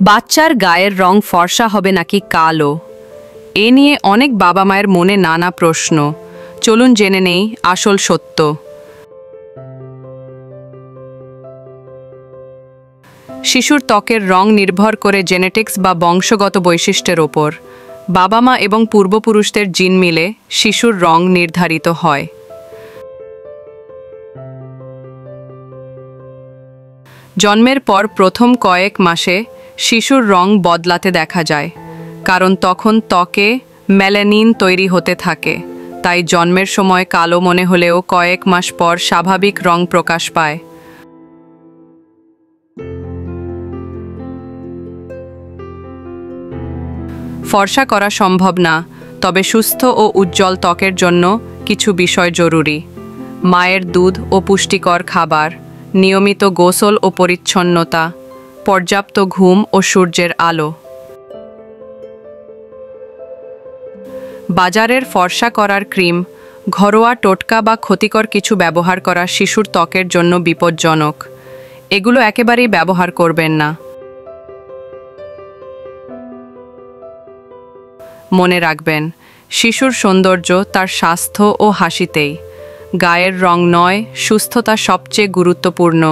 বাচ্চার গায়ের রং ফর্সা হবে নাকি কালো? এ নিয়ে অনেক বাবা মায়ের মনে নানা প্রশ্ন। চলুন জেনে নেই আসল সত্য। শিশুর ত্বকের রং নির্ভর করে জেনেটিক্স বা বংশগত বৈশিষ্ট্যের ওপর। বাবা মা এবং পূর্বপুরুষদের জিন মিলে শিশুর রং নির্ধারিত হয়। জন্মের পর প্রথম কয়েক মাসে শিশুর রং বদলাতে দেখা যায়, কারণ তখন ত্বকে মেলানিন তৈরি হতে থাকে। তাই জন্মের সময় কালো মনে হলেও কয়েক মাস পর স্বাভাবিক রং প্রকাশ পায়। ফর্সা করা সম্ভব না, তবে সুস্থ ও উজ্জ্বল ত্বকের জন্য কিছু বিষয় জরুরি: মায়ের দুধ ও পুষ্টিকর খাবার, নিয়মিত গোসল ও পরিচ্ছন্নতা, পর্যাপ্ত ঘুম ও সূর্যের আলো। বাজারের ফর্সা করার ক্রিম, ঘরোয়া টোটকা বা ক্ষতিকর কিছু ব্যবহার করা শিশুর ত্বকের জন্য বিপজ্জনক। এগুলো একেবারেই ব্যবহার করবেন না। মনে রাখবেন, শিশুর সৌন্দর্য তার স্বাস্থ্য ও হাসিতেই, গায়ের রং নয়। সুস্থতা সবচেয়ে গুরুত্বপূর্ণ।